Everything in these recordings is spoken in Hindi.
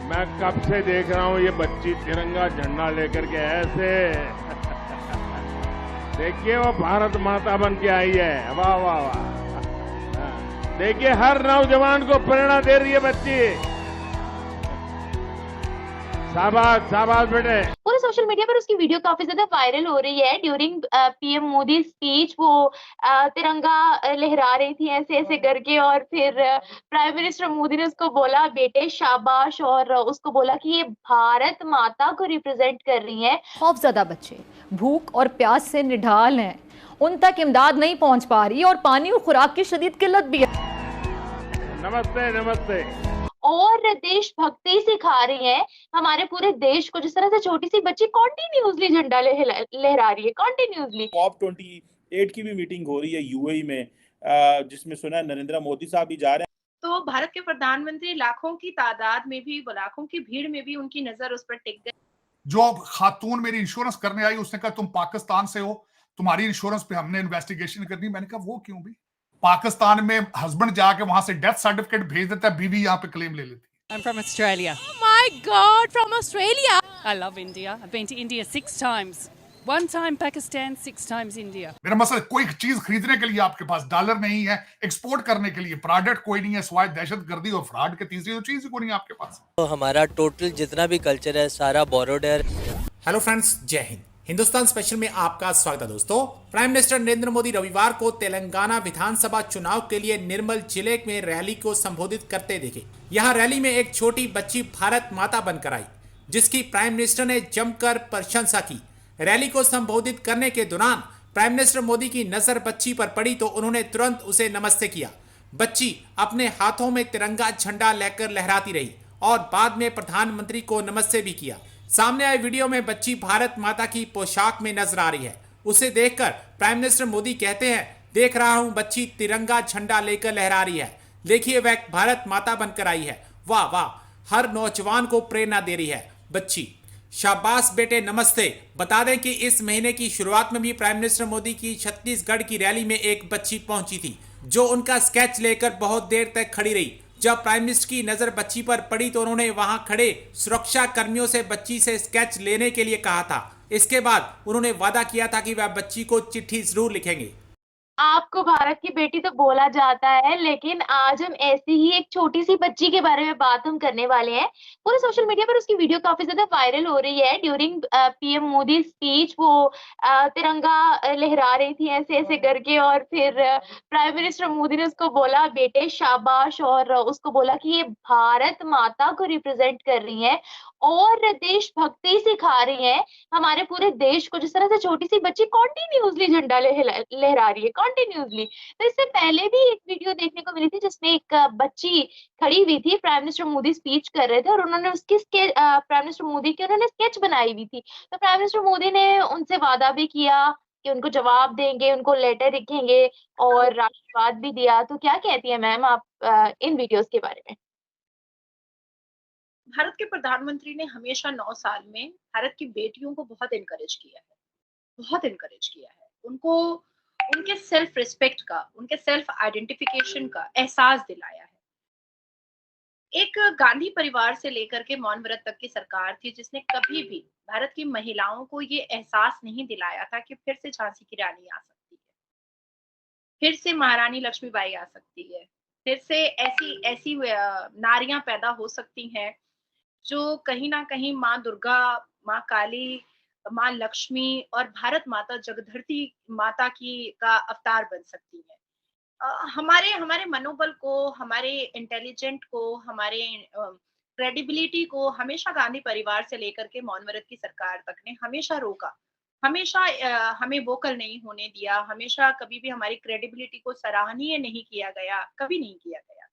मैं कब से देख रहा हूँ ये बच्ची तिरंगा झंडा लेकर के ऐसे देखिए वो भारत माता बन के आई है। वाह वाह वाह। देखिए हर नौजवान को प्रेरणा दे रही है बच्ची। शाबाश शाबाश बेटे। पूरे सोशल मीडिया पर उसकी वीडियो काफी ज्यादा वायरल हो रही है। ड्यूरिंग पीएम मोदी स्पीच वो तिरंगा लहरा रही थी ऐसे ऐसे करके, और फिर प्राइम मिनिस्टर मोदी ने उसको बोला बेटे शाबाश, और उसको बोला कि ये भारत माता को रिप्रेजेंट कर रही है। खौफजदा बच्चे भूख और प्यास से निढाल हैं, उन तक इमदाद नहीं पहुंच पा रही और पानी और खुराक की शदीद किल्लत भी है। नमस्ते नमस्ते। और देशभक्ति सिखा रही है हमारे पूरे देश को। जिस तरह से छोटी सी बच्ची कॉन्टिन्यूसली झंडा लहरा रही है, कॉन्टिन्यूसली। COP28 की भी मीटिंग हो रही है यूएई में, जिसमें सुना नरेंद्र मोदी साहब भी जा रहे हैं। तो भारत के प्रधानमंत्री लाखों की तादाद में भी, लाखों की भीड़ में भी उनकी नजर उस पर टिक गई। जो खातून मेरी इंश्योरेंस करने आई, उसने कहा तुम पाकिस्तान से हो, तुम्हारी इंश्योरेंस पे हमने इन्वेस्टिगेशन करनी। मैंने कहा वो क्यों भी? पाकिस्तान में हस्बैंड जाके वहां से डेथ सर्टिफिकेट भेज देता है, बीवी यहाँ पे क्लेम ले लेती है। I'm from Australia. Oh my God, from Australia! I love India. I've been to India 6 times. 1 time Pakistan, 6 times India. मेरा मसला, कोई चीज खरीदने के लिए आपके पास डॉलर नहीं है, एक्सपोर्ट करने के लिए प्रोडक्ट कोई नहीं है, सिवाय दहशतगर्दी और फ्रॉड के तीसरी तो चीज कोई नहीं है आपके पास। तो हमारा टोटल जितना भी कल्चर है सारा बोरोड है। हेलो फ्रेंड्स, जय हिंद। हिंदुस्तान स्पेशल में आपका स्वागत है दोस्तों। प्राइम मिनिस्टर नरेंद्र मोदी रविवार को तेलंगाना विधानसभा चुनाव के लिए निर्मल जिले में रैली को संबोधित करते दिखे। यहां रैली में एक छोटी बच्ची भारत माता बनकर आई, जिसकी प्राइम मिनिस्टर ने जमकर प्रशंसा की। रैली को संबोधित करने के दौरान प्राइम मिनिस्टर मोदी की नजर बच्ची पर पड़ी तो उन्होंने तुरंत उसे नमस्ते किया। बच्ची अपने हाथों में तिरंगा झंडा लेकर लहराती रही और बाद में प्रधानमंत्री को नमस्ते भी किया। सामने आए वीडियो में बच्ची भारत माता की पोशाक में नजर आ रही है। उसे देखकर प्राइम मिनिस्टर मोदी कहते हैं, देख रहा हूं बच्ची तिरंगा झंडा लेकर लहरा रही है, देखिए वह भारत माता बनकर आई है। वाह वाह, हर नौजवान को प्रेरणा दे रही है बच्ची। शाबाश बेटे, नमस्ते। बता दें कि इस महीने की शुरुआत में भी प्राइम मिनिस्टर मोदी की छत्तीसगढ़ की रैली में एक बच्ची पहुंची थी, जो उनका स्केच लेकर बहुत देर तक खड़ी रही। जब प्राइम मिनिस्टर की नजर बच्ची पर पड़ी तो उन्होंने वहां खड़े सुरक्षा कर्मियों से बच्ची से स्केच लेने के लिए कहा था। इसके बाद उन्होंने वादा किया था कि वह बच्ची को चिट्ठी जरूर लिखेंगे। आपको भारत की बेटी तो बोला जाता है, लेकिन आज हम ऐसी ही एक छोटी सी बच्ची के बारे में बात हम करने वाले हैं। पूरे सोशल मीडिया पर उसकी वीडियो काफी ज्यादा वायरल हो रही है। ड्यूरिंग पीएम मोदी स्पीच वो तिरंगा लहरा रही थी ऐसे ऐसे करके, और फिर प्राइम मिनिस्टर मोदी ने उसको बोला बेटे शाबाश, और उसको बोला कि ये भारत माता को रिप्रेजेंट कर रही है और देशभक्ति सिखा रही है हमारे पूरे देश को। जिस तरह से छोटी सी बच्ची कॉन्टिन्यूसली झंडा लहरा रही है, कॉन्टिन्यूसली। तो इससे पहले भी एक वीडियो देखने को मिली थी जिसमें एक बच्ची खड़ी हुई थी, प्राइम मिनिस्टर मोदी स्पीच कर रहे थे और उन्होंने उसकी प्राइम मिनिस्टर मोदी की उन्होंने स्केच बनाई हुई थी। तो प्राइम मिनिस्टर मोदी ने उनसे वादा भी किया कि उनको जवाब देंगे, उनको लेटर लिखेंगे और आशीर्वाद भी दिया। तो क्या कहती है मैम आप इन वीडियोस के बारे में? भारत के प्रधानमंत्री ने हमेशा 9 साल में भारत की बेटियों को बहुत इनकरेज किया है, बहुत इनकरेज किया है। उनको उनके सेल्फ रिस्पेक्ट का, उनके सेल्फ आइडेंटिफिकेशन का एहसास दिलाया है। एक गांधी परिवार से लेकर के मौन व्रत तक की सरकार थी जिसने कभी भी भारत की महिलाओं को ये एहसास नहीं दिलाया था कि फिर से झांसी की रानी आ सकती है, फिर से महारानी लक्ष्मीबाई आ सकती है, फिर से ऐसी ऐसी नारियां पैदा हो सकती हैं जो कहीं ना कहीं माँ दुर्गा, माँ काली, माँ लक्ष्मी और भारत माता जगधरती माता की का अवतार बन सकती है। हमारे हमारे मनोबल को, हमारे इंटेलिजेंट को, हमारे क्रेडिबिलिटी को हमेशा गांधी परिवार से लेकर के मौन व्रत की सरकार तक ने हमेशा रोका, हमेशा हमें वोकल नहीं होने दिया, हमेशा कभी भी हमारी क्रेडिबिलिटी को सराहनीय नहीं किया गया, कभी नहीं किया गया।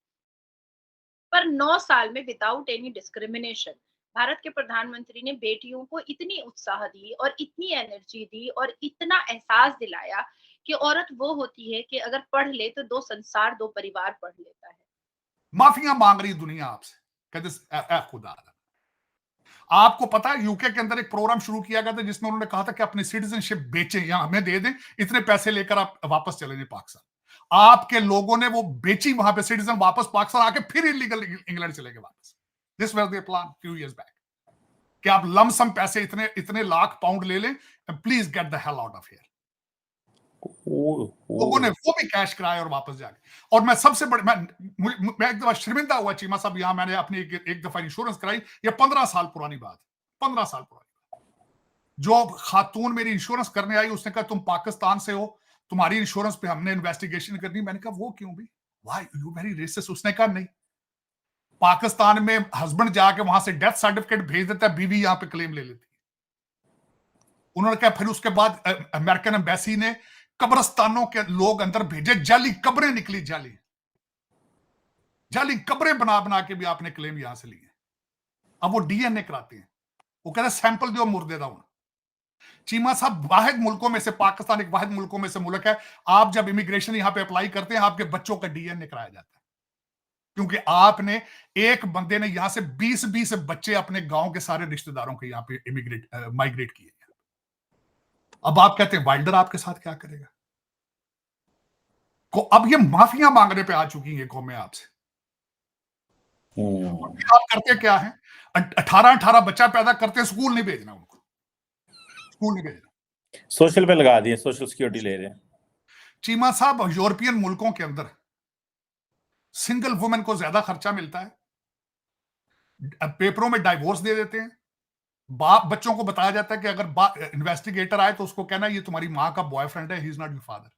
पर 9 साल में विदाउट एनी डिस्क्रिमिनेशन भारत के प्रधानमंत्री ने बेटियों को इतनी उत्साह दी और इतनी एनर्जी दी और इतना एहसास दिलाया कि औरत वो होती है कि अगर पढ़ ले तो 2 संसार 2 परिवार पढ़ लेता है। माफिया मांग रही दुनिया आपसे, कहते खुदा। आपको पता है यूके के अंदर एक प्रोग्राम शुरू किया गया था जिसमें उन्होंने कहा था कि अपनी सिटीजनशिप बेचें या हमें दे दें, इतने पैसे लेकर आप वापस चले जाए पाकिस्तान। आपके लोगों ने वो बेची, वहां पे सिटीजन वापस पाकिस्तान आके फिर इलीगल इंग्लैंड चले गए वापस। This was their plan few years back कि आप लमसम पैसे इतने इतने लाख पाउंड ले लें and please get the hell out of here. लोगों ने वो भी कैश कराया और वापस जाके। और मैं सबसे बड़े मैं एक दफा शर्मिंदा हुआ चीमा साहब, यहां मैंने अपनी एक दफा इंश्योरेंस कराई, ये 15 साल पुरानी बात, 15 साल पुरानी बात। जो खातून मेरी इंश्योरेंस करने आई उसने कहा तुम पाकिस्तान से हो, तुम्हारी इंश्योरेंस पे हमने इन्वेस्टिगेशन करनी। मैंने कहा वो क्यों भी, व्हाई यू वेरी रेसिस्ट। उसने कहा नहीं, पाकिस्तान में हस्बैंड जाके वहां से डेथ सर्टिफिकेट भेज देता है, बीवी यहां पे क्लेम ले लेती है। उन्होंने कहा फिर उसके बाद अमेरिकन एम्बेसी ने कब्रिस्तानों के लोग अंदर भेजे, जाली कब्रें निकली, जाली कब्रें बना बना के भी आपने क्लेम यहां से लिए। अब वो डीएनए कराते हैं, वो कहते हैं सैंपल दो मुर्दे दा होना। चीमा साहब, वाहिद मुल्कों में से पाकिस्तान एक वाहिद मुल्कों में से मुल्क है, आप जब इमिग्रेशन यहां पे अप्लाई करते हैं आपके बच्चों का डीएनए कराया जाता है, क्योंकि आपने एक बंदे ने यहां से 20-20 बच्चे अपने गांव के सारे रिश्तेदारों के यहां पे माइग्रेट किए। अब आप कहते हैं वाइल्डर आपके साथ क्या करेगा? अब ये माफिया मांगने पे आ चुकी है कौमें आपसे। आप करते क्या है, 18 बच्चा पैदा करते हैं, स्कूल नहीं भेजना उनको, स्कूल नहीं भेजना, सोशल पे लगा दिए, सोशल सिक्योरिटी ले रहे हैं। चीमा साहब, यूरोपियन मुल्कों के अंदर सिंगल वुमेन को ज्यादा खर्चा मिलता है, पेपरों में डाइवोर्स दे देते हैं, बाप बच्चों को बताया जाता है कि अगर इन्वेस्टिगेटर आए तो उसको कहना ये तुम्हारी मां का बॉयफ्रेंड है, he is not your father.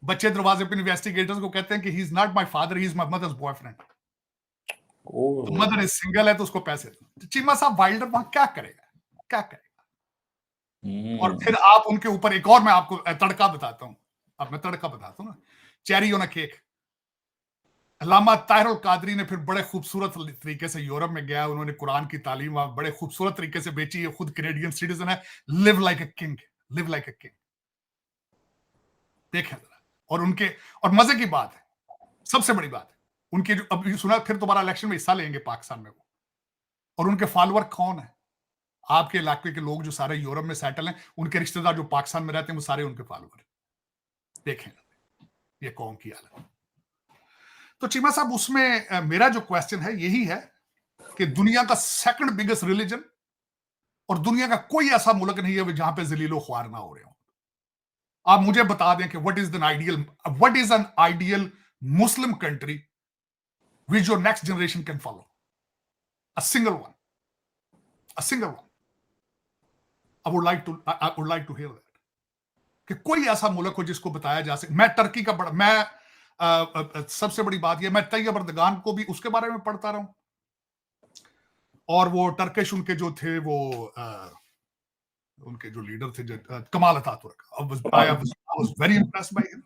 बच्चे दरवाजे पे इन्वेस्टिगेटर्स को कहते हैं कि he is not my father, he is my mother's boyfriend. Mother is single है तो उसको पैसे दो। चीमा साहब, वाइल्डर वहां क्या करेगा, क्या करेगा? और फिर आप उनके ऊपर एक और मैं आपको तड़का बताता हूं, अब मैं तड़का बताता हूं ना, चेरी ऑन अ केक। अल्लामा ताहिर अल कादरी ने फिर बड़े खूबसूरत तरीके से यूरोप में गया, उन्होंने कुरान की तालीम बड़े खूबसूरत तरीके से बेची है, खुद कैनेडियन सिटीजन है, live like a king, live like a king. देखें जरा, और मजे की बात है, सबसे बड़ी बात है, उनके जो अब सुना फिर दोबारा इलेक्शन में हिस्सा लेंगे पाकिस्तान में वो, और उनके फॉलोअर कौन है? आपके इलाके के लोग जो सारे यूरोप में सेटल हैं, उनके रिश्तेदार जो पाकिस्तान में रहते हैं वो सारे उनके फॉलोअर। देखें ये कौम की हालत। तो चीमा साहब, उसमें मेरा जो क्वेश्चन है यही है कि दुनिया का सेकंड बिगेस्ट रिलीजन और दुनिया का कोई ऐसा मुल्क नहीं है जहां पे जलीलो ख्वार ना हो रहे हो। आप मुझे बता दें कि what is an ideal Muslim country which your next generation can follow, a single one. I would like to hear that कि कोई ऐसा मुल्क हो जिसको बताया जा सके। मैं टर्की का सबसे बड़ी बात यह, मैं तैयब अर्दगान को भी उसके बारे में पढ़ता रहा हूं, और वो टर्किश उनके जो थे वो उनके जो लीडर थे Kemal Ataturk, I was very impressed by him।